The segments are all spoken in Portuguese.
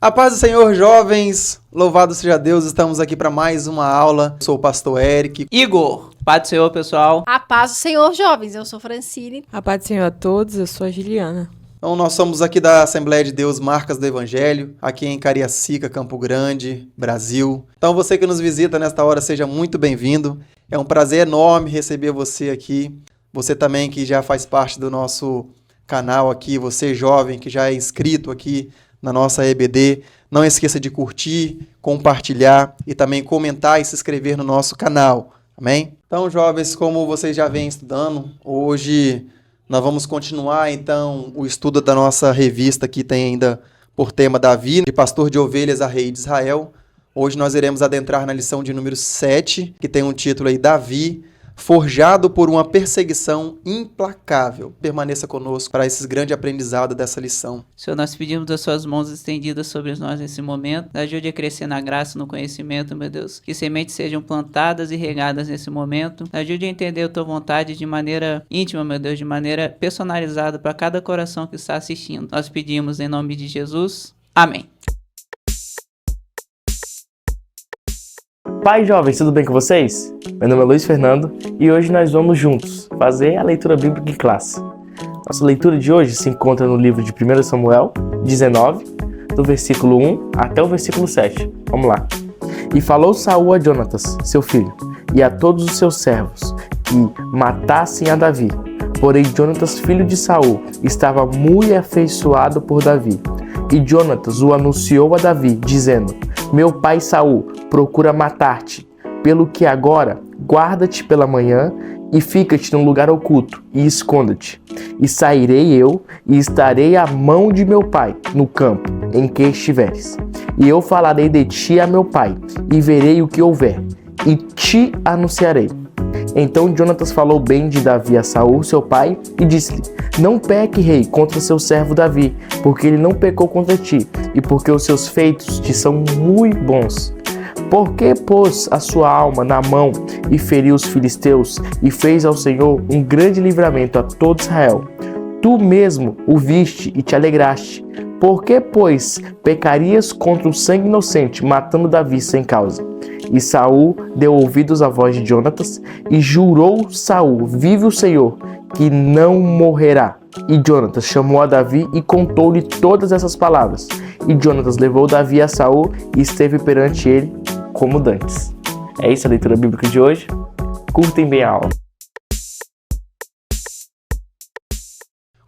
A paz do Senhor, jovens, louvado seja Deus, estamos aqui para mais uma aula. Sou o pastor Eric. Igor, paz do Senhor, pessoal. A paz do Senhor, jovens, eu sou Francine. A paz do Senhor a todos, eu sou a Juliana. Então, nós somos aqui da Assembleia de Deus Marcas do Evangelho, aqui em Cariacica, Campo Grande, Brasil. Então, você que nos visita nesta hora, seja muito bem-vindo. É um prazer enorme receber você aqui. Você também que já faz parte do nosso canal aqui, você jovem que já é inscrito aqui na nossa EBD, não esqueça de curtir, compartilhar e também comentar e se inscrever no nosso canal, amém? Então, jovens, como vocês já vêm estudando, hoje nós vamos continuar, então, o estudo da nossa revista que tem ainda por tema Davi, de pastor de ovelhas a rei de Israel. Hoje nós iremos adentrar na lição de número 7, que tem um título aí, Davi, forjado por uma perseguição implacável. Permaneça conosco para esse grande aprendizado dessa lição. Senhor, nós pedimos as suas mãos estendidas sobre nós nesse momento. Ajude a crescer na graça, no conhecimento, meu Deus. Que sementes sejam plantadas e regadas nesse momento. Ajude a entender a tua vontade de maneira íntima, meu Deus, de maneira personalizada para cada coração que está assistindo. Nós pedimos em nome de Jesus. Amém. Pai jovens, tudo bem com vocês? Meu nome é Luiz Fernando e hoje nós vamos juntos fazer a leitura bíblica em classe. Nossa leitura de hoje se encontra no livro de 1 Samuel 19, do versículo 1 até o versículo 7. Vamos lá. E falou Saul a Jonatas, seu filho, e a todos os seus servos, que matassem a Davi. Porém Jonatas, filho de Saul, estava muito afeiçoado por Davi. E Jonatas o anunciou a Davi, dizendo: Meu pai Saul procura matar-te, pelo que agora guarda-te pela manhã e fica-te num lugar oculto e esconda-te. E sairei eu e estarei à mão de meu pai no campo em que estiveres. E eu falarei de ti a meu pai e verei o que houver e te anunciarei. Então Jonatas falou bem de Davi a Saul, seu pai, e disse-lhe: Não peque, rei, contra seu servo Davi, porque ele não pecou contra ti, e porque os seus feitos te são muito bons. Porque pôs a sua alma na mão e feriu os filisteus, e fez ao Senhor um grande livramento a todo Israel. Tu mesmo o viste e te alegraste. Por que, pois, pecarias contra o sangue inocente, matando Davi sem causa? E Saul deu ouvidos à voz de Jonatas, e jurou Saul, vive o Senhor, que não morrerá. E Jonatas chamou a Davi e contou-lhe todas essas palavras. E Jonatas levou Davi a Saul e esteve perante ele como dantes. É isso a leitura bíblica de hoje. Curtem bem a aula.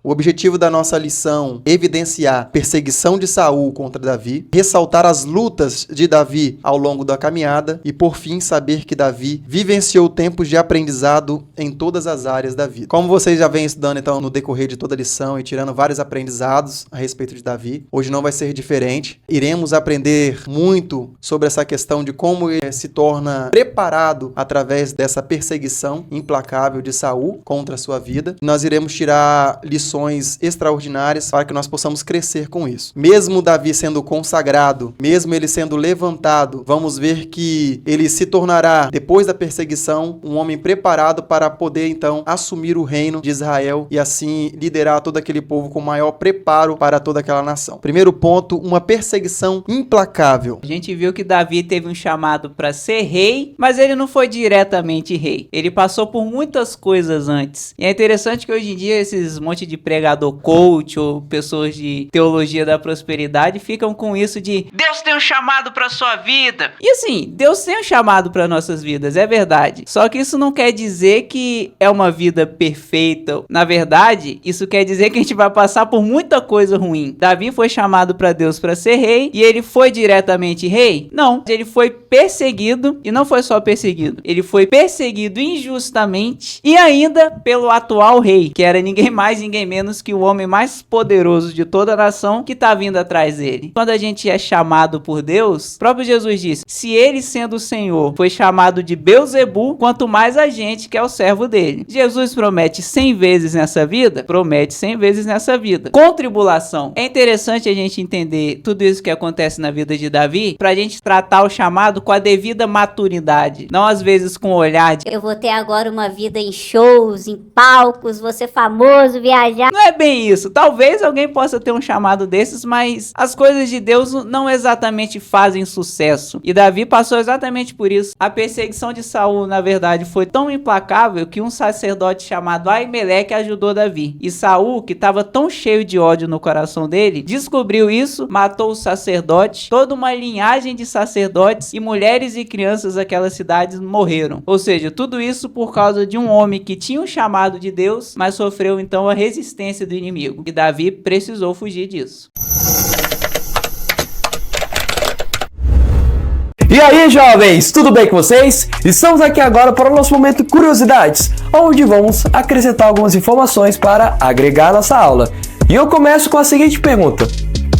O objetivo da nossa lição é evidenciar a perseguição de Saul contra Davi, ressaltar as lutas de Davi ao longo da caminhada e, por fim, saber que Davi vivenciou tempos de aprendizado em todas as áreas da vida. Como vocês já vêm estudando, então, no decorrer de toda a lição e tirando vários aprendizados a respeito de Davi, hoje não vai ser diferente. Iremos aprender muito sobre essa questão de como ele se torna preparado através dessa perseguição implacável de Saul contra a sua vida. Nós iremos tirar lições extraordinárias para que nós possamos crescer com isso. Mesmo Davi sendo consagrado, mesmo ele sendo levantado, vamos ver que ele se tornará, depois da perseguição, um homem preparado para poder então assumir o reino de Israel e assim liderar todo aquele povo com maior preparo para toda aquela nação. Primeiro ponto, uma perseguição implacável. A gente viu que Davi teve um chamado para ser rei, mas ele não foi diretamente rei. Ele passou por muitas coisas antes. E é interessante que hoje em dia esses monte de pregador coach ou pessoas de teologia da prosperidade ficam com isso de Deus tem um chamado para sua vida. E assim, Deus tem um chamado para nossas vidas, é verdade. Só que isso não quer dizer que é uma vida perfeita. Na verdade, isso quer dizer que a gente vai passar por muita coisa ruim. Davi foi chamado para Deus para ser rei e ele foi diretamente rei? Não, ele foi perseguido e não foi só perseguido. Ele foi perseguido injustamente e ainda pelo atual rei, que era ninguém mais, ninguém menos que o homem mais poderoso de toda a nação que está vindo atrás dele. Quando a gente é chamado por Deus, o próprio Jesus disse, se ele sendo o Senhor foi chamado de Beelzebu, quanto mais a gente que é o servo dele. Jesus promete 100 vezes nessa vida? Promete 100 vezes nessa vida. Com tribulação. É interessante a gente entender tudo isso que acontece na vida de Davi, pra gente tratar o chamado com a devida maturidade. Não às vezes com o olhar de eu vou ter agora uma vida em shows, em palcos, vou ser famoso, viajar já. Não é bem isso. Talvez alguém possa ter um chamado desses, mas as coisas de Deus não exatamente fazem sucesso. E Davi passou exatamente por isso. A perseguição de Saul, na verdade, foi tão implacável que um sacerdote chamado Aimeleque ajudou Davi. E Saul, que estava tão cheio de ódio no coração dele, descobriu isso, matou o sacerdote, toda uma linhagem de sacerdotes e mulheres e crianças daquelas cidades morreram. Ou seja, tudo isso por causa de um homem que tinha um chamado de Deus, mas sofreu então a resistência do inimigo. E Davi precisou fugir disso. E aí, jovens, tudo bem com vocês? Estamos aqui agora para o nosso momento Curiosidades, onde vamos acrescentar algumas informações para agregar a nossa aula. E eu começo com a seguinte pergunta: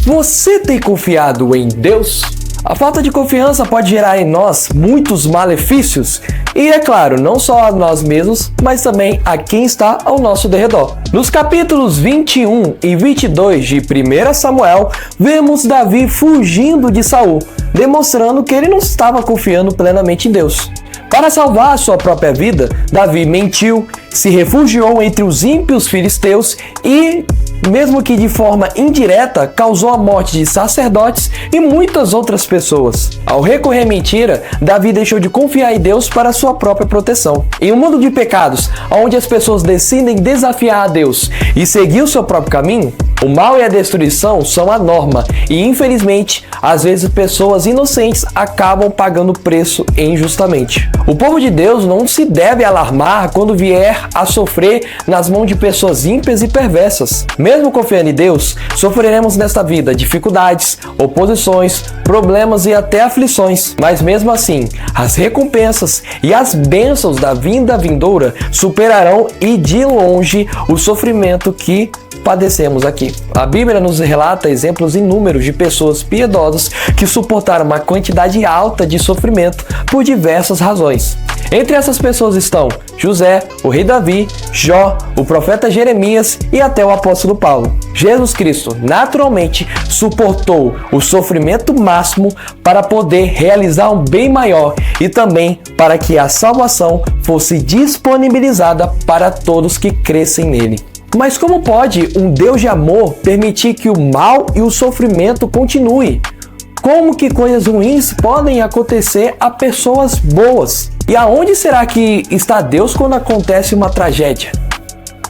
você tem confiado em Deus? A falta de confiança pode gerar em nós muitos malefícios e, é claro, não só a nós mesmos, mas também a quem está ao nosso derredor. Nos capítulos 21 e 22 de 1 Samuel, vemos Davi fugindo de Saul, demonstrando que ele não estava confiando plenamente em Deus. Para salvar a sua própria vida, Davi mentiu, se refugiou entre os ímpios filisteus e, mesmo que de forma indireta, causou a morte de sacerdotes e muitas outras pessoas. Ao recorrer à mentira, Davi deixou de confiar em Deus para sua própria proteção. Em um mundo de pecados, onde as pessoas decidem desafiar a Deus e seguir o seu próprio caminho, o mal e a destruição são a norma e, infelizmente, às vezes pessoas inocentes acabam pagando preço injustamente. O povo de Deus não se deve alarmar quando vier a sofrer nas mãos de pessoas ímpias e perversas. Mesmo confiando em Deus, sofreremos nesta vida dificuldades, oposições, problemas e até aflições. Mas mesmo assim, as recompensas e as bênçãos da vinda vindoura superarão e de longe o sofrimento que padecemos aqui. A Bíblia nos relata exemplos inúmeros de pessoas piedosas que suportaram uma quantidade alta de sofrimento por diversas razões. Entre essas pessoas estão José, o rei Davi, Jó, o profeta Jeremias e até o apóstolo Paulo. Jesus Cristo naturalmente suportou o sofrimento máximo para poder realizar um bem maior e também para que a salvação fosse disponibilizada para todos que crescem nele. Mas como pode um Deus de amor permitir que o mal e o sofrimento continue? Como que coisas ruins podem acontecer a pessoas boas? E aonde será que está Deus quando acontece uma tragédia?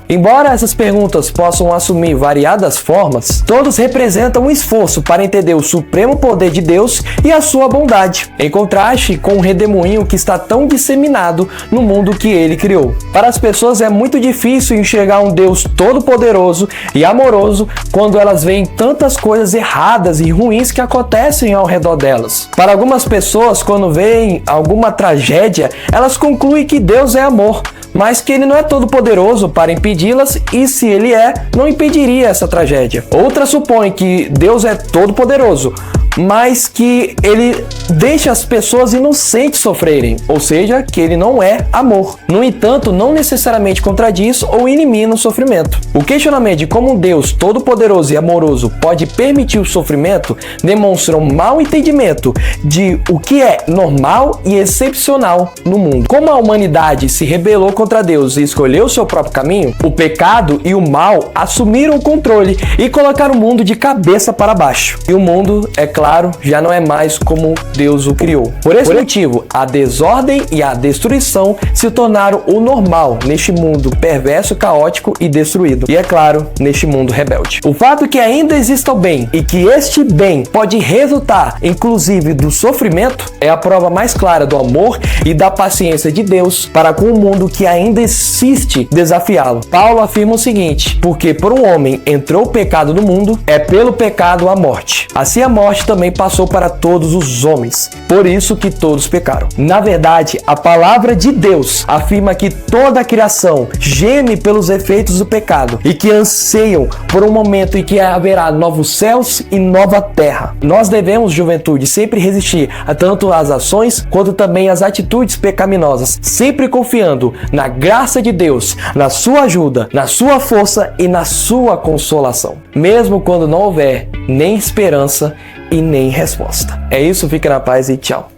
Embora essas perguntas possam assumir variadas formas, todos representam um esforço para entender o supremo poder de Deus e a sua bondade, em contraste com o redemoinho que está tão disseminado no mundo que ele criou. Para as pessoas é muito difícil enxergar um Deus todo-poderoso e amoroso quando elas veem tantas coisas erradas e ruins que acontecem ao redor delas. Para algumas pessoas, quando veem alguma tragédia, elas concluem que Deus é amor, mas que ele não é todo poderoso para impedi-las e, se ele é, não impediria essa tragédia. Outras supõem que Deus é todo poderoso, mas que ele deixa as pessoas inocentes sofrerem, ou seja, que ele não é amor. No entanto, não necessariamente contradiz ou elimina o sofrimento. O questionamento de como um Deus todo-poderoso e amoroso pode permitir o sofrimento demonstra um mau entendimento de o que é normal e excepcional no mundo. Como a humanidade se rebelou contra Deus e escolheu seu próprio caminho, o pecado e o mal assumiram o controle e colocaram o mundo de cabeça para baixo. E o mundo, é claro, já não é mais como Deus o criou. Por esse motivo, a desordem e a destruição se tornaram o normal neste mundo perverso, caótico e destruído. E, é claro, neste mundo rebelde. O fato que ainda exista o bem e que este bem pode resultar, inclusive, do sofrimento, é a prova mais clara do amor e da paciência de Deus para com o mundo que ainda insiste desafiá-lo. Paulo afirma o seguinte: porque por um homem entrou o pecado no mundo, é pelo pecado a morte. Assim a morte também passou para todos os homens, por isso que todos pecaram. Na verdade, a palavra de Deus afirma que toda a criação geme pelos efeitos do pecado e que anseiam por um momento em que haverá novos céus e nova terra. Nós devemos, juventude, sempre resistir a tanto às ações quanto também às atitudes pecaminosas, sempre confiando na graça de Deus, na sua ajuda, na sua força e na sua consolação, mesmo quando não houver nem esperança e nem resposta. É isso, fique na paz e tchau.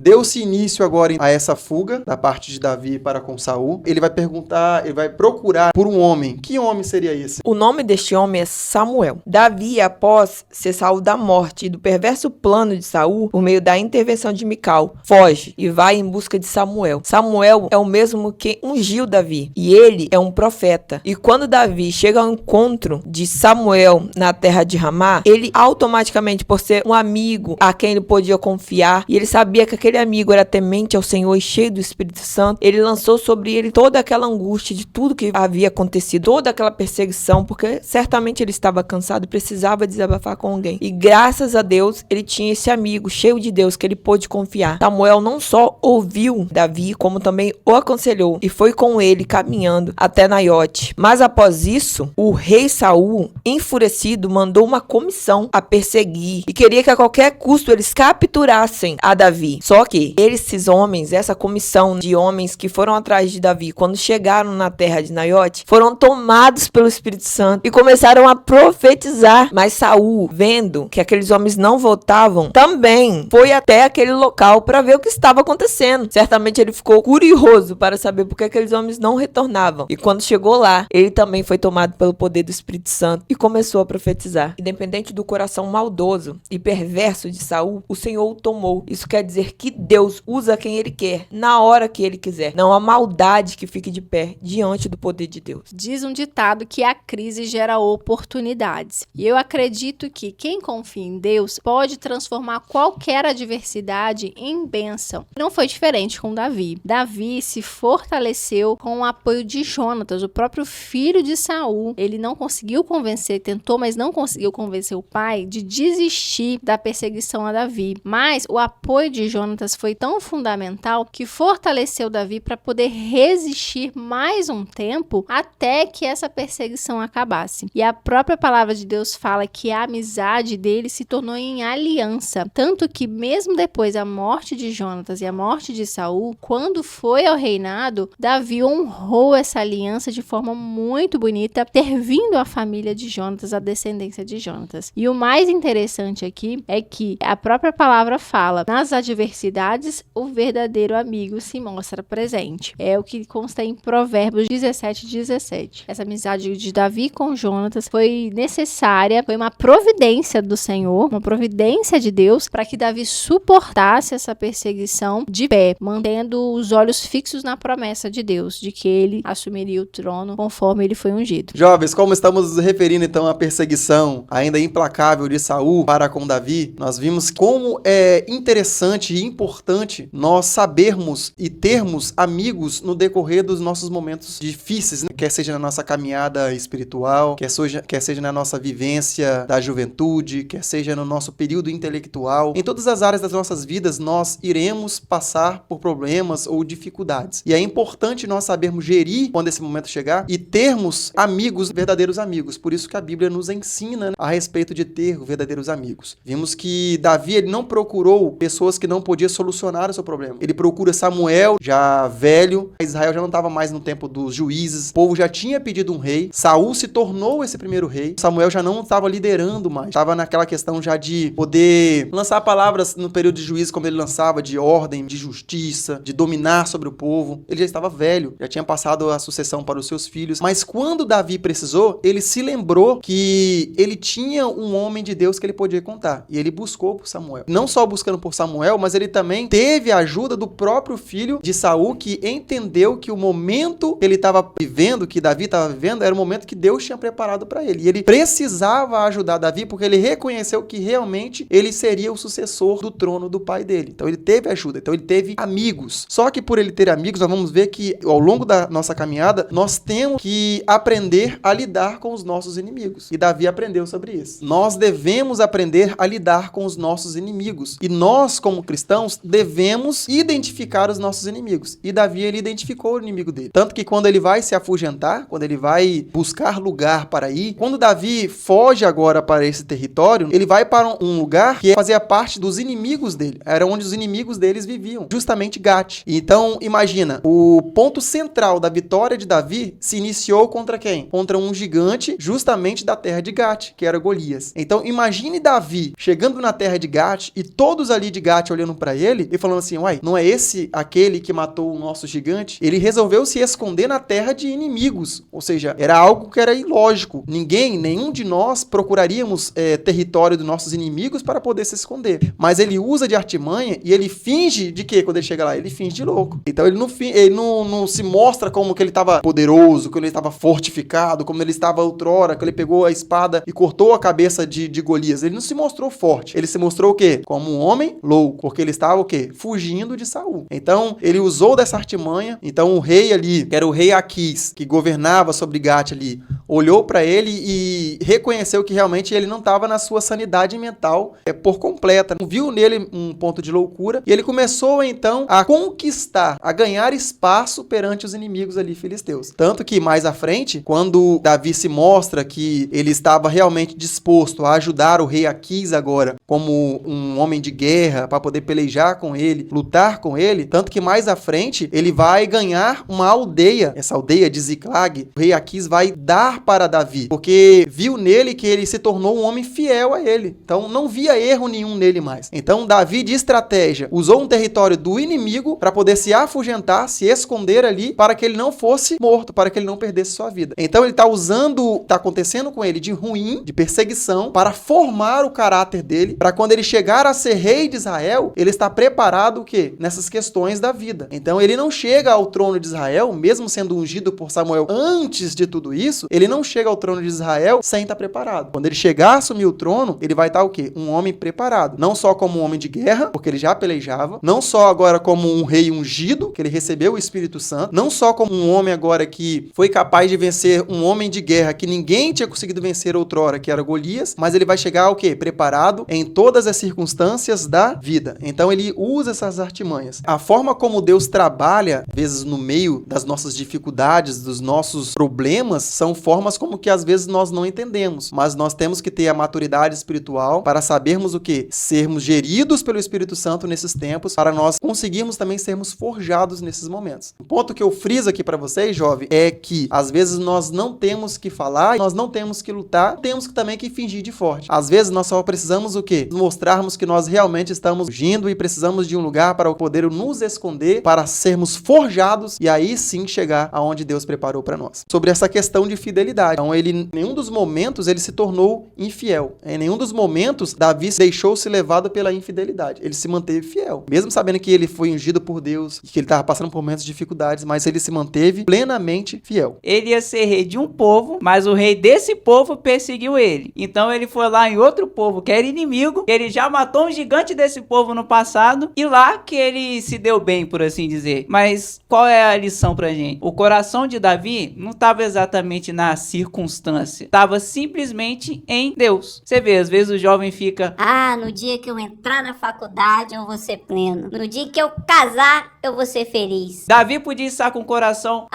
Deu-se início agora a essa fuga da parte de Davi para com Saul. Ele vai procurar por um homem. Que homem seria esse? O nome deste homem é Samuel. Davi, após ser salvo da morte e do perverso plano de Saul, por meio da intervenção de Mical, foge e vai em busca de Samuel. Samuel é o mesmo que ungiu Davi, e ele é um profeta. E quando Davi chega ao encontro de Samuel na terra de Ramá, ele automaticamente, por ser um amigo a quem ele podia confiar, e ele sabia que aquele amigo era temente ao Senhor e cheio do Espírito Santo, ele lançou sobre ele toda aquela angústia de tudo que havia acontecido, toda aquela perseguição, porque certamente ele estava cansado e precisava desabafar com alguém. E graças a Deus, ele tinha esse amigo cheio de Deus que ele pôde confiar. Samuel não só ouviu Davi, como também o aconselhou e foi com ele caminhando até Naiote. Mas após isso, o rei Saul, enfurecido, mandou uma comissão a perseguir e queria que a qualquer custo eles capturassem a Davi. Só que esses homens, essa comissão de homens que foram atrás de Davi, quando chegaram na terra de Naiote, foram tomados pelo Espírito Santo e começaram a profetizar. Mas Saul, vendo que aqueles homens não voltavam, também foi até aquele local para ver o que estava acontecendo. Certamente ele ficou curioso para saber por que aqueles homens não retornavam. E quando chegou lá, ele também foi tomado pelo poder do Espírito Santo e começou a profetizar. Independente do coração maldoso e perverso de Saul, o Senhor o tomou. Isso quer dizer que Deus usa quem ele quer, na hora que ele quiser. Não há maldade que fique de pé diante do poder de Deus. Diz um ditado que a crise gera oportunidades. E eu acredito que quem confia em Deus pode transformar qualquer adversidade em bênção. Não foi diferente com Davi. Davi se fortaleceu com o apoio de Jonatas, o próprio filho de Saul. Ele não conseguiu convencer, tentou, mas não conseguiu convencer o pai de desistir da perseguição a Davi. Mas o apoio de Jonatas foi tão fundamental que fortaleceu Davi para poder resistir mais um tempo até que essa perseguição acabasse. E a própria palavra de Deus fala que a amizade dele se tornou em aliança. Tanto que mesmo depois da morte de Jonatas e a morte de Saul, quando foi ao reinado, Davi honrou essa aliança de forma muito bonita, servindo a família de Jonatas, a descendência de Jonatas. E o mais interessante aqui é que a própria palavra fala, nas adversidades, o verdadeiro amigo se mostra presente. É o que consta em Provérbios 17:17. Essa amizade de Davi com Jonatas foi necessária, foi uma providência do Senhor, uma providência de Deus, para que Davi suportasse essa perseguição de pé, mantendo os olhos fixos na promessa de Deus, de que ele assumiria o trono conforme ele foi ungido. Jovens, como estamos nos referindo então à perseguição ainda implacável de Saul para com Davi, nós vimos como é interessante e importante nós sabermos e termos amigos no decorrer dos nossos momentos difíceis, né? Quer seja na nossa caminhada espiritual, quer seja na nossa vivência da juventude, quer seja no nosso período intelectual. Em todas as áreas das nossas vidas, nós iremos passar por problemas ou dificuldades. E é importante nós sabermos gerir quando esse momento chegar e termos amigos, verdadeiros amigos. Por isso que a Bíblia nos ensina a respeito de ter verdadeiros amigos. Vimos que Davi, ele não procurou pessoas que não podiam solucionar o seu problema. Ele procura Samuel, já velho. Israel já não estava mais no tempo dos juízes. O povo já tinha pedido um rei. Saul se tornou esse primeiro rei. Samuel já não estava liderando mais. Estava naquela questão já de poder lançar palavras no período de juízo, como ele lançava, de ordem, de justiça, de dominar sobre o povo. Ele já estava velho, já tinha passado a sucessão para os seus filhos. Mas quando Davi precisou, ele se lembrou que ele tinha um homem de Deus que ele podia contar. E ele buscou por Samuel. Não só buscando por Samuel, mas ele também teve a ajuda do próprio filho de Saul, que entendeu que o momento que ele estava vivendo, que Davi estava vivendo, era o momento que Deus tinha preparado para ele. E ele precisava ajudar Davi, porque ele reconheceu que realmente ele seria o sucessor do trono do pai dele. Então ele teve ajuda, então ele teve amigos. Só que por ele ter amigos, nós vamos ver que ao longo da nossa caminhada, nós temos que aprender a lidar com os nossos inimigos. E Davi aprendeu sobre isso. Nós devemos aprender a lidar com os nossos inimigos. E nós, como cristãos, devemos identificar os nossos inimigos. E Davi, ele identificou o inimigo dele. Tanto que quando ele vai se afugentar, quando ele vai buscar lugar para ir, quando Davi foge agora para esse território, ele vai para um lugar que fazia parte dos inimigos dele. Era onde os inimigos deles viviam. Justamente Gate. Então, imagina, o ponto central da vitória de Davi se iniciou contra quem? Contra um gigante justamente da terra de Gate, que era Golias. Então, imagine Davi chegando na terra de Gate e todos ali de Gate olhando para para ele e falando assim, uai, não é esse aquele que matou o nosso gigante? Ele resolveu se esconder na terra de inimigos, ou seja, era algo que era ilógico. Nenhum de nós procuraríamos território dos nossos inimigos para poder se esconder, mas ele usa de artimanha e ele finge de quê? Quando ele chega lá, ele finge de louco. Então ele não se mostra como que ele estava poderoso, como ele estava fortificado, como ele estava outrora, que ele pegou a espada e cortou a cabeça de Golias. Ele não se mostrou forte. Ele se mostrou o quê? Como um homem louco, porque ele estava o quê? Fugindo de Saul. Então ele usou dessa artimanha. Então o rei ali, que era o rei Aquis, que governava sobre Gate ali, olhou para ele e reconheceu que realmente ele não estava na sua sanidade mental por completa. Viu nele um ponto de loucura e ele começou então a conquistar, a ganhar espaço perante os inimigos ali filisteus. Tanto que mais à frente, quando Davi se mostra que ele estava realmente disposto a ajudar o rei Aquis agora como um homem de guerra para poder pelejar com ele, lutar com ele, tanto que mais à frente ele vai ganhar uma aldeia, essa aldeia de Ziklag, o rei Aquis vai dar para Davi, porque viu nele que ele se tornou um homem fiel a ele. Então não via erro nenhum nele mais. Então Davi, de estratégia, usou um território do inimigo para poder se afugentar, se esconder ali, para que ele não fosse morto, para que ele não perdesse sua vida. Então ele está acontecendo com ele de ruim, de perseguição, para formar o caráter dele, para quando ele chegar a ser rei de Israel, ele está preparado o quê? Nessas questões da vida. Então ele não chega ao trono de Israel, mesmo sendo ungido por Samuel antes de tudo isso, ele não chega ao trono de Israel sem estar preparado. Quando ele chegar a assumir o trono, ele vai estar o quê? Um homem preparado. Não só como um homem de guerra, porque ele já pelejava, não só agora como um rei ungido, que ele recebeu o Espírito Santo, não só como um homem agora que foi capaz de vencer um homem de guerra que ninguém tinha conseguido vencer outrora, que era Golias, mas ele vai chegar ao quê? Preparado em todas as circunstâncias da vida. Então ele usa essas artimanhas. A forma como Deus trabalha, às vezes no meio das nossas dificuldades, dos nossos problemas, são formas como que às vezes nós não entendemos, mas nós temos que ter a maturidade espiritual para sabermos o quê? Sermos geridos pelo Espírito Santo nesses tempos, para nós conseguirmos também sermos forjados nesses momentos. O ponto que eu friso aqui para vocês, jovem, é que às vezes nós não temos que falar, nós não temos que lutar, temos também que fingir de forte. Às vezes nós só precisamos o quê? Mostrarmos que nós realmente estamos fugindo e precisamos de um lugar para poder nos esconder, para sermos forjados e aí sim chegar aonde Deus preparou para nós. Sobre essa questão de fidelidade. Então em nenhum dos momentos ele se tornou infiel. Em nenhum dos momentos Davi deixou-se levado pela infidelidade. Ele se manteve fiel. Mesmo sabendo que ele foi ungido por Deus e que ele estava passando por momentos de dificuldades, mas ele se manteve plenamente fiel. Ele ia ser rei de um povo, mas o rei desse povo perseguiu ele. Então ele foi lá em outro povo que era inimigo, que ele já matou um gigante desse povo no passado, e lá que ele se deu bem, por assim dizer. Mas qual é a lição pra gente? O coração de Davi não estava exatamente na circunstância, estava simplesmente em Deus. Você vê, às vezes o jovem fica: no dia que eu entrar na faculdade eu vou ser pleno. No dia que eu casar eu vou ser feliz. Davi podia estar com o coração: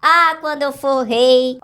quando eu for rei.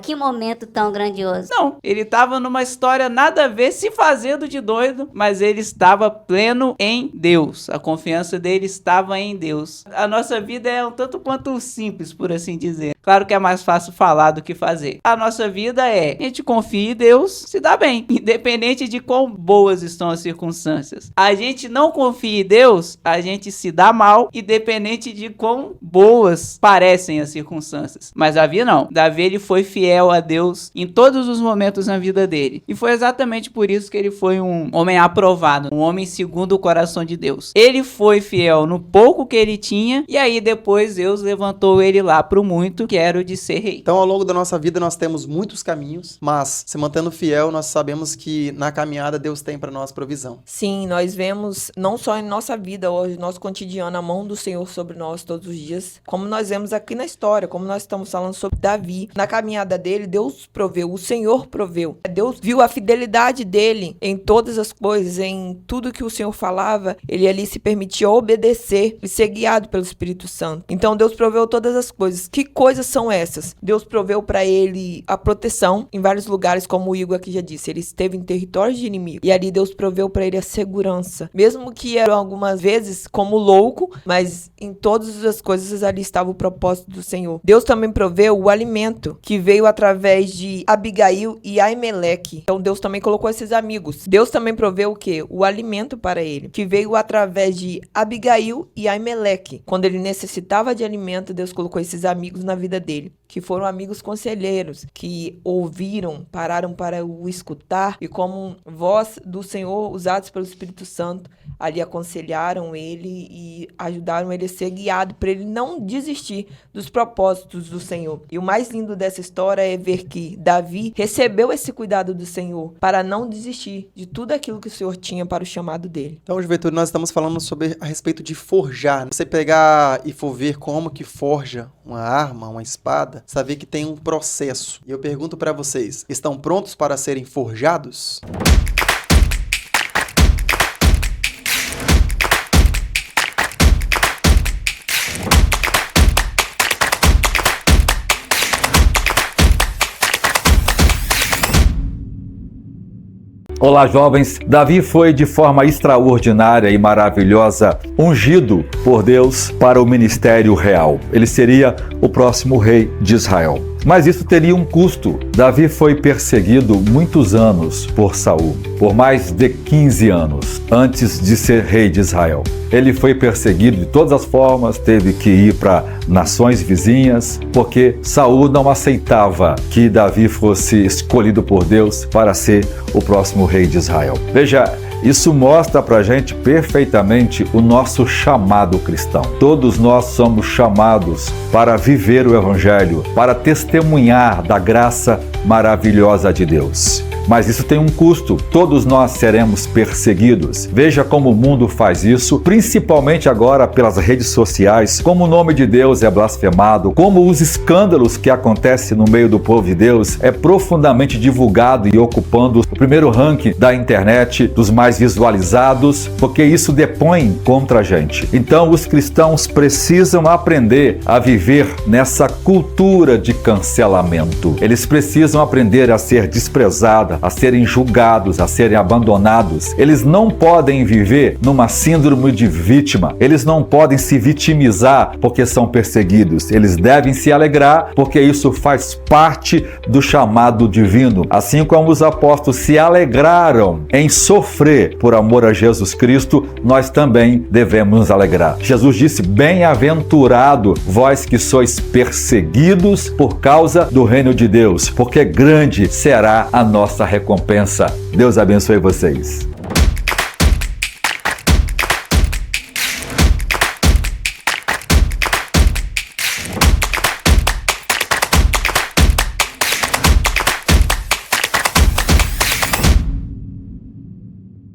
Que momento tão grandioso. Não, ele estava numa história nada a ver, se fazendo de doido, mas ele estava pleno em Deus. A confiança dele estava em Deus. A nossa vida é um tanto quanto simples, por assim dizer. Claro que é mais fácil falar do que fazer. A nossa vida a gente confia em Deus, se dá bem, independente de quão boas estão as circunstâncias. A gente não confia em Deus, a gente se dá mal, independente de quão boas parecem as circunstâncias. Mas Davi não. Davi, ele foi fiel a Deus em todos os momentos na vida dele. E foi exatamente por isso que ele foi um homem aprovado, um homem segundo o coração de Deus. Ele foi fiel no pouco que ele tinha, e aí depois Deus levantou ele lá pro muito, que era o de ser rei. Então, ao longo da nossa vida, nós temos muitos caminhos, mas se mantendo fiel, nós sabemos que na caminhada Deus tem para nós provisão. Sim, nós vemos não só em nossa vida, hoje, nosso cotidiano, a mão do Senhor sobre nós todos os dias, como nós vemos aqui na história, como nós estamos falando sobre Davi. Na caminhada dele, Deus proveu, o Senhor proveu. Deus viu a fidelidade dele em todas as coisas, em tudo que o Senhor falava, ele ali se permitia obedecer e ser guiado pelo Espírito Santo. Então Deus proveu todas as coisas. Que coisas são essas? Deus proveu para ele a proteção em vários lugares, como o Igor aqui já disse, ele esteve em territórios de inimigo, e ali Deus proveu para ele a segurança, mesmo que era algumas vezes como louco, mas mas em todas as coisas ali estava o propósito do Senhor. Deus também proveu o alimento, que veio através de Abigail e Aimeleque. Então Deus também colocou esses amigos. Deus também proveu o quê? O alimento para ele, que veio através de Abigail e Aimeleque. Quando ele necessitava de alimento, Deus colocou esses amigos na vida dele, que foram amigos conselheiros, que ouviram, pararam para o escutar e como voz do Senhor, usados pelo Espírito Santo, ali aconselharam ele e ajudaram ele a ser guiado para ele não desistir dos propósitos do Senhor. E o mais lindo dessa história é ver que Davi recebeu esse cuidado do Senhor para não desistir de tudo aquilo que o Senhor tinha para o chamado dele. Então, juventude, nós estamos falando sobre a respeito de forjar. Você pegar e for ver como que forja uma arma, uma espada, saber que tem um processo. E eu pergunto para vocês, estão prontos para serem forjados? Olá, jovens. Davi foi de forma extraordinária e maravilhosa ungido por Deus para o ministério real. Ele seria o próximo rei de Israel. Mas isso teria um custo. Davi foi perseguido muitos anos por Saul, por mais de 15 anos, antes de ser rei de Israel. Ele foi perseguido de todas as formas, teve que ir para nações vizinhas, porque Saul não aceitava que Davi fosse escolhido por Deus para ser o próximo rei de Israel. Veja, isso mostra pra gente perfeitamente o nosso chamado cristão. Todos nós somos chamados para viver o Evangelho, para testemunhar da graça maravilhosa de Deus. Mas isso tem um custo. Todos nós seremos perseguidos. Veja como o mundo faz isso, principalmente agora pelas redes sociais, como o nome de Deus é blasfemado, como os escândalos que acontecem no meio do povo de Deus é profundamente divulgado e ocupando o primeiro ranking da internet, dos mais visualizados, porque isso depõe contra a gente. Então, os cristãos precisam aprender a viver nessa cultura de cancelamento. Eles precisam aprender a ser desprezados, a serem julgados, a serem abandonados. Eles não podem viver numa síndrome de vítima. Eles não podem se vitimizar porque são perseguidos. Eles devem se alegrar porque isso faz parte do chamado divino. Assim como os apóstolos se alegraram em sofrer por amor a Jesus Cristo, nós também devemos nos alegrar. Jesus disse: bem-aventurado vós que sois perseguidos por causa do reino de Deus, porque grande será a nossa recompensa. Deus abençoe vocês.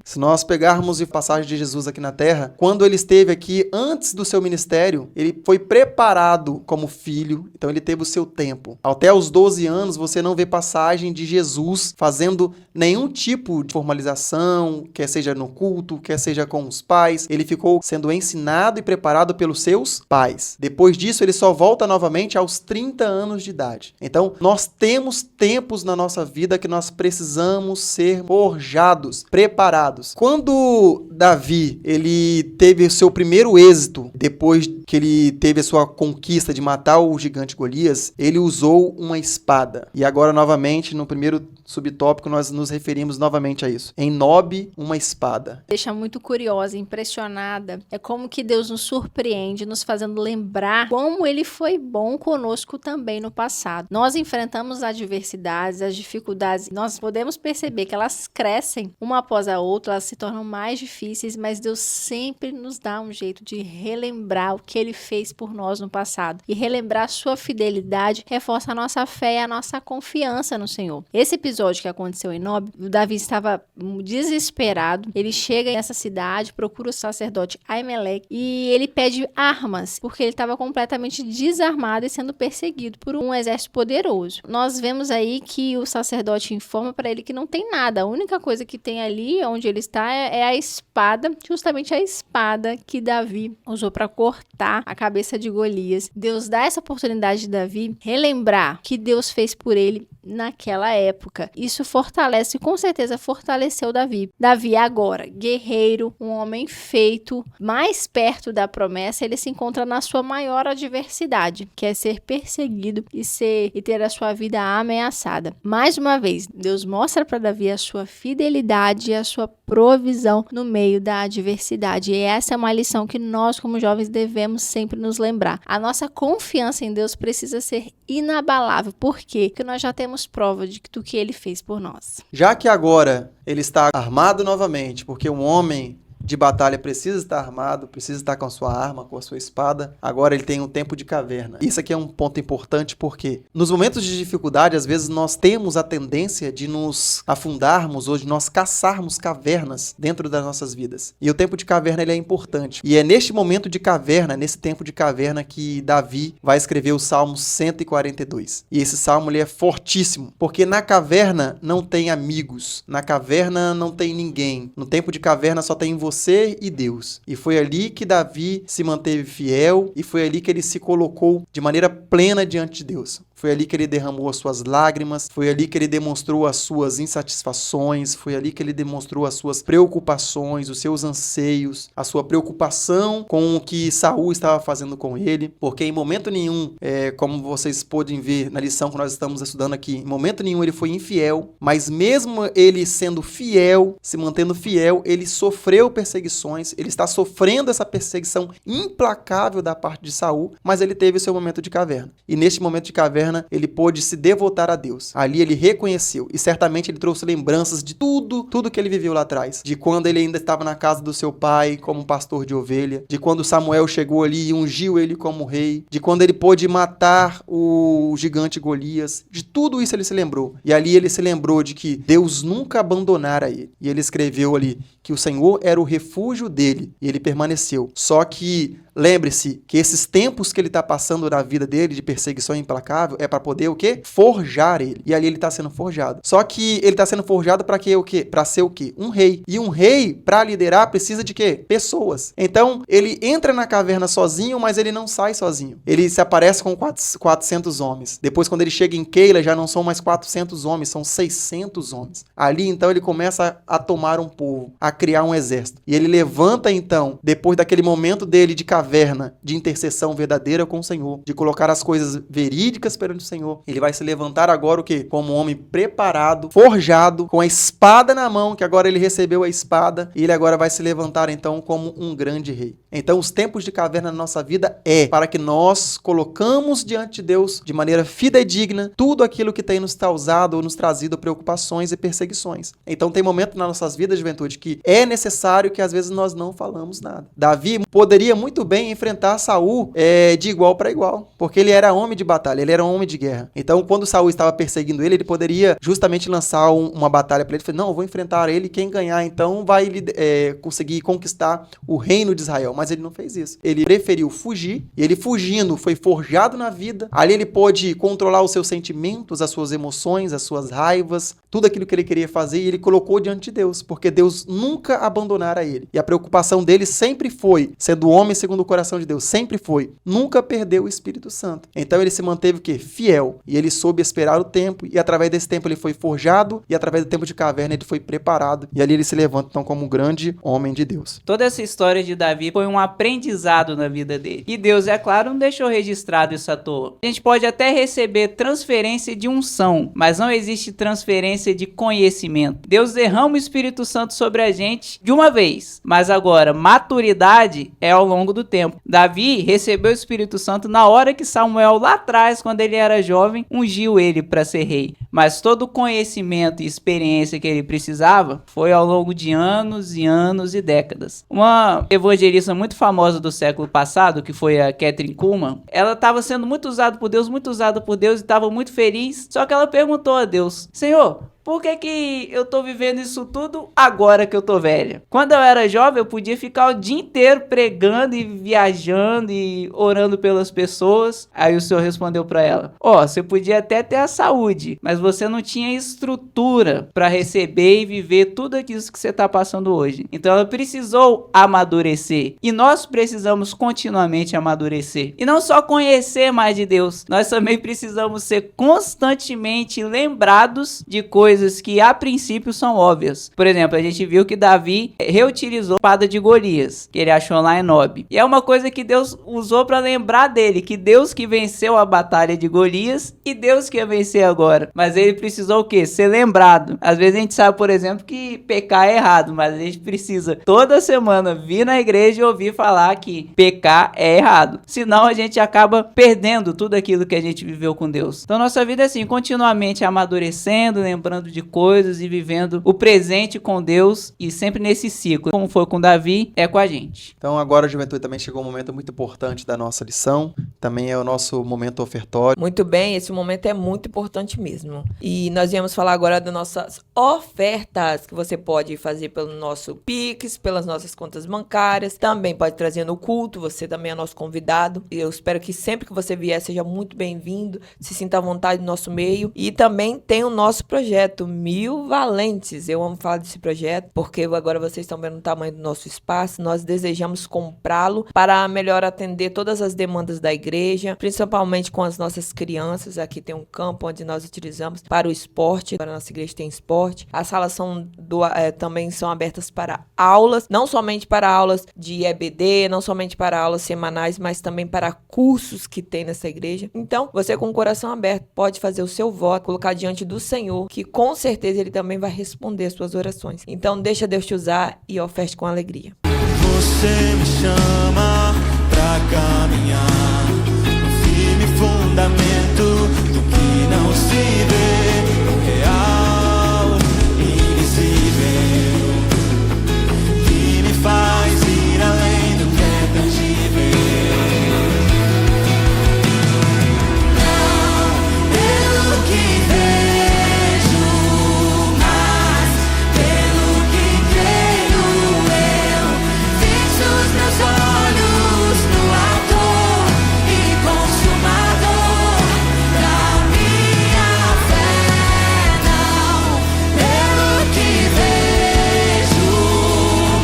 Se nós pegarmos a passagem de Jesus aqui na Terra, quando ele esteve aqui antes do seu ministério, ele foi preparado como filho, então ele teve o seu tempo. Até os 12 anos, você não vê passagem de Jesus fazendo nenhum tipo de formalização, quer seja no culto, quer seja com os pais. Ele ficou sendo ensinado e preparado pelos seus pais. Depois disso, ele só volta novamente aos 30 anos de idade. Então, nós temos tempos na nossa vida que nós precisamos ser forjados, preparados. Quando Davi, ele teve o seu primeiro êxito, depois que ele teve a sua conquista de matar o gigante Golias, ele usou uma espada. E agora, novamente, no primeiro subtópico, nós nos referimos novamente a isso. Em Nob, uma espada. Deixa muito curiosa, impressionada. É como que Deus nos surpreende, nos fazendo lembrar como Ele foi bom conosco também no passado. Nós enfrentamos adversidades, as dificuldades. Nós podemos perceber que elas crescem uma após a outra, elas se tornam mais difíceis, mas Deus sempre nos dá um jeito de relembrar o que Ele fez por nós no passado. E relembrar a sua fidelidade reforça a nossa fé e a nossa confiança no Senhor. Esse episódio que aconteceu em Nob, o Davi estava desesperado. Ele chega nessa cidade, procura o sacerdote Aimeleque e ele pede armas, porque ele estava completamente desarmado e sendo perseguido por um exército poderoso. Nós vemos aí que o sacerdote informa para ele que não tem nada. A única coisa que tem ali, onde ele Chaves, tá? É a espada, justamente a espada que Davi usou para cortar a cabeça de Golias. Deus dá essa oportunidade de Davi relembrar o que Deus fez por ele naquela época. Isso fortalece, com certeza fortaleceu Davi. Davi agora, guerreiro, um homem feito, mais perto da promessa, ele se encontra na sua maior adversidade, que é ser perseguido e ter a sua vida ameaçada. Mais uma vez, Deus mostra para Davi a sua fidelidade e a sua provisão no meio da adversidade. E essa é uma lição que nós, como jovens, devemos sempre nos lembrar. A nossa confiança em Deus precisa ser inabalável. Por quê? Porque nós já temos prova do que ele fez por nós. Já que agora ele está armado novamente, porque um homem de batalha precisa estar armado, precisa estar com a sua arma, com a sua espada. Agora ele tem um tempo de caverna. Isso aqui é um ponto importante porque nos momentos de dificuldade, às vezes nós temos a tendência de nos afundarmos ou de nós caçarmos cavernas dentro das nossas vidas. E o tempo de caverna ele é importante. E é neste momento de caverna, nesse tempo de caverna, que Davi vai escrever o Salmo 142. E esse salmo ele é fortíssimo, porque na caverna não tem amigos, na caverna não tem ninguém. No tempo de caverna só tem você e Deus. E foi ali que Davi se manteve fiel e foi ali que ele se colocou de maneira plena diante de Deus. Foi ali que ele derramou as suas lágrimas, foi ali que ele demonstrou as suas insatisfações, foi ali que ele demonstrou as suas preocupações, os seus anseios, a sua preocupação com o que Saul estava fazendo com ele, porque em momento nenhum, como vocês podem ver na lição que nós estamos estudando aqui, em momento nenhum ele foi infiel, mas mesmo ele sendo fiel, se mantendo fiel, ele sofreu perseguições, ele está sofrendo essa perseguição implacável da parte de Saul, mas ele teve o seu momento de caverna. E neste momento de caverna, ele pôde se devotar a Deus. Ali ele reconheceu e certamente ele trouxe lembranças de tudo que ele viveu lá atrás. De quando ele ainda estava na casa do seu pai como pastor de ovelha, de quando Samuel chegou ali e ungiu ele como rei, de quando ele pôde matar o gigante Golias. De tudo isso ele se lembrou. E ali ele se lembrou de que Deus nunca abandonara ele. E ele escreveu ali que o Senhor era o refúgio dele e ele permaneceu. Só que lembre-se que esses tempos que ele está passando na vida dele de perseguição implacável é para poder o quê? Forjar ele. E ali ele está sendo forjado. Só que ele está sendo forjado para quê? O quê? Para ser o quê? Um rei. E um rei, para liderar, precisa de quê? Pessoas. Então, ele entra na caverna sozinho, mas ele não sai sozinho. Ele se aparece com 400 homens. Depois, quando ele chega em Keila, já não são mais 400 homens, são 600 homens. Ali, então, ele começa a tomar um povo, a criar um exército. E ele levanta, então, depois daquele momento dele de caverna, de intercessão verdadeira com o Senhor, de colocar as coisas verídicas perante o Senhor, ele vai se levantar agora o quê? Como um homem preparado, forjado, com a espada na mão, que agora ele recebeu a espada, e ele agora vai se levantar então como um grande rei. Então os tempos de caverna na nossa vida é para que nós colocamos diante de Deus, de maneira fidedigna, tudo aquilo que tem nos causado ou nos trazido preocupações e perseguições. Então tem momento nas nossas vidas, juventude, que é necessário que às vezes nós não falamos nada. Davi poderia muito bem enfrentar Saul de igual para igual, porque ele era homem de batalha, ele era um homem de guerra. Então, quando Saul estava perseguindo ele, ele poderia justamente lançar uma batalha para ele. Ele falou, não, eu vou enfrentar ele, quem ganhar então vai conseguir conquistar o reino de Israel. Mas ele não fez isso. Ele preferiu fugir, e ele fugindo foi forjado na vida. Ali ele pôde controlar os seus sentimentos, as suas emoções, as suas raivas, tudo aquilo que ele queria fazer, e ele colocou diante de Deus, porque Deus nunca abandonara ele. E a preocupação dele sempre foi, sendo homem segundo o coração de Deus, sempre foi, nunca perdeu o Espírito Santo. Então ele se manteve o quê? Fiel. E ele soube esperar o tempo, e através desse tempo ele foi forjado, e através do tempo de caverna ele foi preparado, e ali ele se levanta então como um grande homem de Deus. Toda essa história de Davi foi um aprendizado na vida dele. E Deus, é claro, não deixou registrado isso à toa. A gente pode até receber transferência de unção, mas não existe transferência de conhecimento. Deus derrama o Espírito Santo sobre a gente de uma vez, mas agora, maturidade é ao longo do tempo. Davi recebeu o Espírito Santo na hora que Samuel, lá atrás, quando ele era jovem, ungiu ele para ser rei. Mas todo o conhecimento e experiência que ele precisava foi ao longo de anos e anos e décadas. Uma evangelista muito famosa do século passado, que foi a Kathryn Kuhlman, ela estava sendo muito usada por Deus e estava muito feliz, só que ela perguntou a Deus, Senhor, por que eu tô vivendo isso tudo agora que eu tô velha? Quando eu era jovem, eu podia ficar o dia inteiro pregando e viajando e orando pelas pessoas. Aí o Senhor respondeu pra ela: você podia até ter a saúde, mas você não tinha estrutura pra receber e viver tudo aquilo que você tá passando hoje. Então ela precisou amadurecer. E nós precisamos continuamente amadurecer. E não só conhecer mais de Deus, nós também precisamos ser constantemente lembrados de coisas que a princípio são óbvias. Por exemplo, a gente viu que Davi reutilizou a espada de Golias, que ele achou lá em Nob. E é uma coisa que Deus usou para lembrar dele, que Deus que venceu a batalha de Golias e Deus que ia vencer agora. Mas ele precisou o quê? Ser lembrado. Às vezes a gente sabe, por exemplo, que pecar é errado, mas a gente precisa toda semana vir na igreja e ouvir falar que pecar é errado. Senão a gente acaba perdendo tudo aquilo que a gente viveu com Deus. Então nossa vida é assim, continuamente amadurecendo, lembrando de coisas e vivendo o presente com Deus e sempre nesse ciclo. Como foi com Davi, é com a gente. Então agora, juventude, também chegou um momento muito importante da nossa lição. Também é o nosso momento ofertório. Muito bem, esse momento é muito importante mesmo. E nós viemos falar agora das nossas ofertas que você pode fazer pelo nosso Pix, pelas nossas contas bancárias. Também pode trazer no culto, você também é nosso convidado. E eu espero que sempre que você vier seja muito bem-vindo, se sinta à vontade no nosso meio. E também tem o nosso projeto 1000 Valentes. Eu amo falar desse projeto porque agora vocês estão vendo o tamanho do nosso espaço. Nós desejamos comprá-lo para melhor atender todas as demandas da igreja, principalmente com as nossas crianças. Aqui tem um campo onde nós utilizamos para o esporte, para a nossa igreja tem esporte. As salas também são abertas para aulas, não somente para aulas de EBD, não somente para aulas semanais, mas também para cursos que tem nessa igreja. Então, você com o coração aberto pode fazer o seu voto, colocar diante do Senhor, que com certeza Ele também vai responder as suas orações. Então, deixa Deus te usar e oferte com alegria. Você me chama pra caminhar no firme fundamento do que não se vê, real, invisível, que me faz ir além do que é tangível. Não pelo que vejo, mas pelo que creio eu. Fixo os meus olhos no autor e consumador da minha fé. Não pelo que vejo,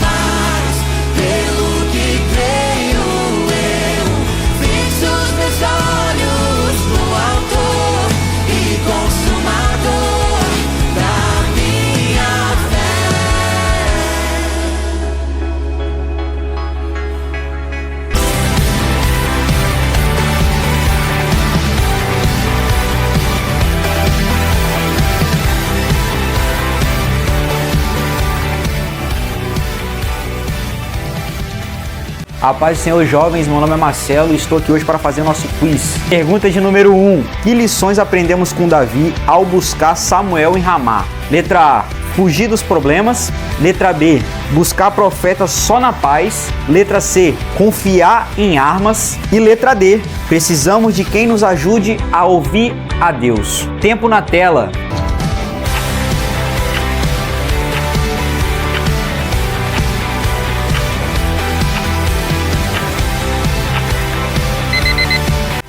mas pelo que creio eu. Fixo os meus olhos no autor e consumador da minha fé. A paz do Senhor, jovens, meu nome é Marcelo e estou aqui hoje para fazer nosso quiz. Pergunta de número 1. Que lições aprendemos com Davi ao buscar Samuel em Ramá? Letra A. Fugir dos problemas. Letra B. Buscar profetas só na paz. Letra C. Confiar em armas. E letra D. Precisamos de quem nos ajude a ouvir a Deus. Tempo na tela.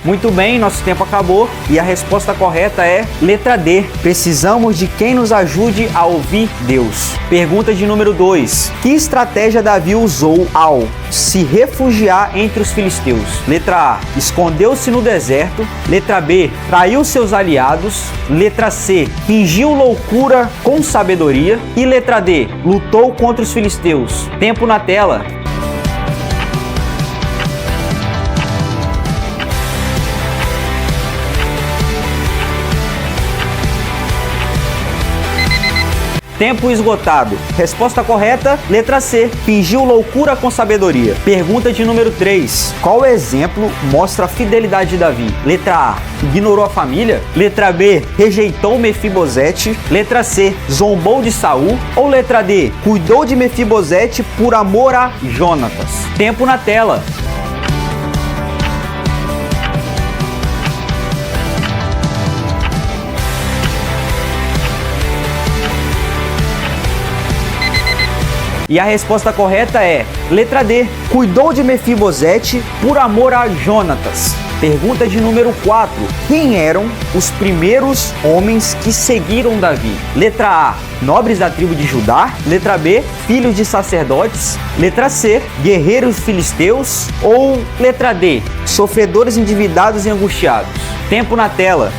Muito bem, nosso tempo acabou e a resposta correta é letra D. Precisamos de quem nos ajude a ouvir Deus. Pergunta de número 2. Que estratégia Davi usou ao se refugiar entre os filisteus? Letra A. Escondeu-se no deserto. Letra B. Traiu seus aliados. Letra C. Fingiu loucura com sabedoria. E letra D. Lutou contra os filisteus. Tempo na tela. Tempo esgotado. Resposta correta, letra C. Fingiu loucura com sabedoria. Pergunta de número 3. Qual exemplo mostra a fidelidade de Davi? Letra A. Ignorou a família. Letra B. Rejeitou Mefibosete. Letra C. Zombou de Saul. Ou letra D. Cuidou de Mefibosete por amor a Jonatas. Tempo na tela. E a resposta correta é letra D. Cuidou de Mefibosete por amor a Jonatas. Pergunta de número 4. Quem eram os primeiros homens que seguiram Davi? Letra A, nobres da tribo de Judá. Letra B, filhos de sacerdotes. Letra C, guerreiros filisteus. Ou letra D, sofredores endividados e angustiados. Tempo na tela.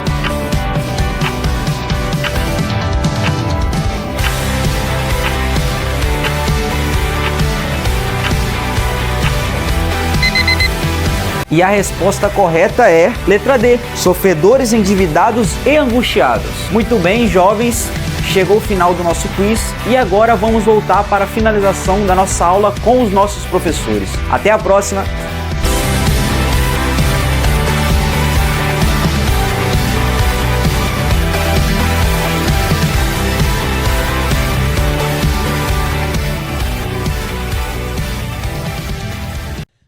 E a resposta correta é letra D, sofredores endividados e angustiados. Muito bem, jovens, chegou o final do nosso quiz e agora vamos voltar para a finalização da nossa aula com os nossos professores. Até a próxima!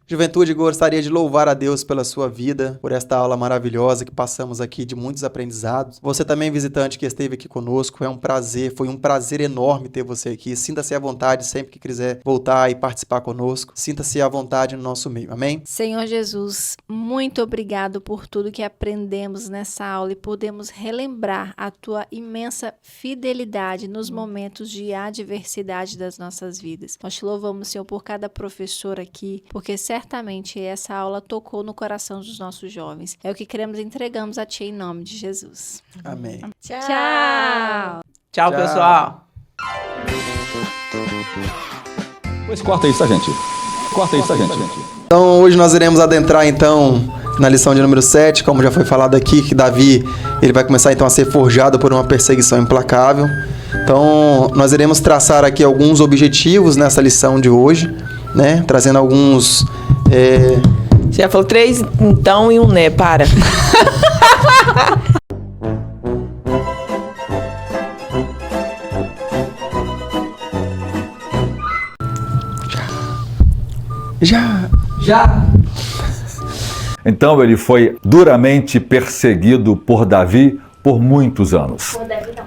Juventude, gostaria de louvar a Deus pela sua vida, por esta aula maravilhosa que passamos aqui de muitos aprendizados. Você também, visitante que esteve aqui conosco, é um prazer, foi um prazer enorme ter você aqui. Sinta-se à vontade sempre que quiser voltar e participar conosco. Sinta-se à vontade no nosso meio, amém? Senhor Jesus, muito obrigado por tudo que aprendemos nessa aula e podemos relembrar a tua imensa fidelidade nos momentos de adversidade das nossas vidas. Nós te louvamos, Senhor, por cada professor aqui, porque certamente essa aula tocou no coração dos nossos jovens. É o que queremos e entregamos a Ti em nome de Jesus. Amém. Tchau! Tchau, pessoal! Pois corta isso, gente. Corta isso, gente. Então, hoje nós iremos adentrar, então, na lição de número 7, como já foi falado aqui, que Davi ele vai começar, então, a ser forjado por uma perseguição implacável. Então, nós iremos traçar aqui alguns objetivos nessa lição de hoje, né? Trazendo alguns... Você já falou 3 então e um né, para. Já! Então ele foi duramente perseguido por Davi por muitos anos. Por Davi não,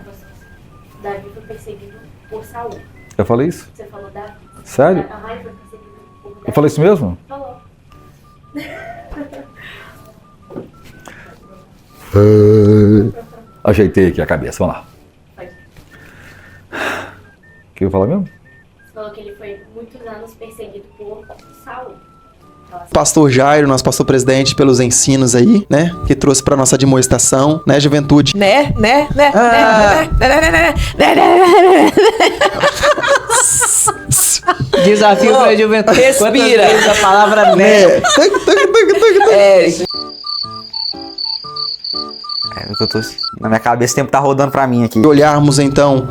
Davi foi perseguido por Saul. Eu falei isso? Você falou Davi. Sério? A Rai foi perseguido por Davi. Eu falei isso mesmo? Falou. Ajeitei aqui a cabeça, vamos lá. Pode. O que eu falar mesmo? Você falou que ele foi muitos anos perseguido por Saul. Pastor Jairo, nosso pastor presidente, pelos ensinos aí, né? Que trouxe para nossa admoestação, né, juventude? Desafio para a juventude. Respira. Quantas vezes a palavra né? Eu tô... Na minha cabeça o tempo tá rodando pra mim aqui. Se olharmos, então,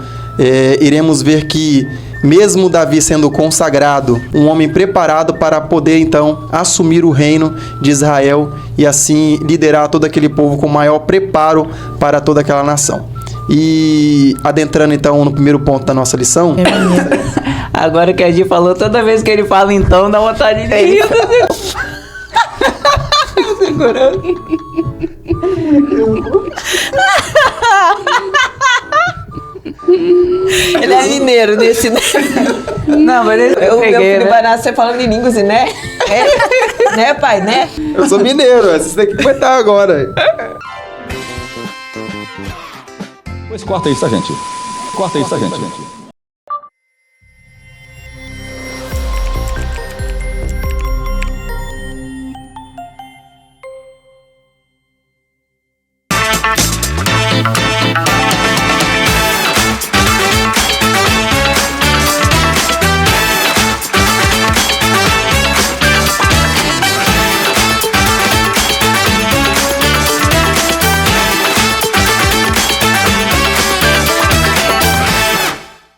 iremos ver que, mesmo Davi sendo consagrado, um homem preparado para poder, então, assumir o reino de Israel e, assim, liderar todo aquele povo com maior preparo para toda aquela nação. E, adentrando, então, no primeiro ponto da nossa lição... Agora que a Gi falou, toda vez que ele fala então, dá vontade de rir. Segurando. Ele é mineiro nesse, né? Não, mas esse Eu peguei, meu filho né? vai nascer falando em línguas, né? Né, pai, né? Eu sou mineiro, vocês têm que aguentar agora. Pois corta isso, gente. Corta isso, gente.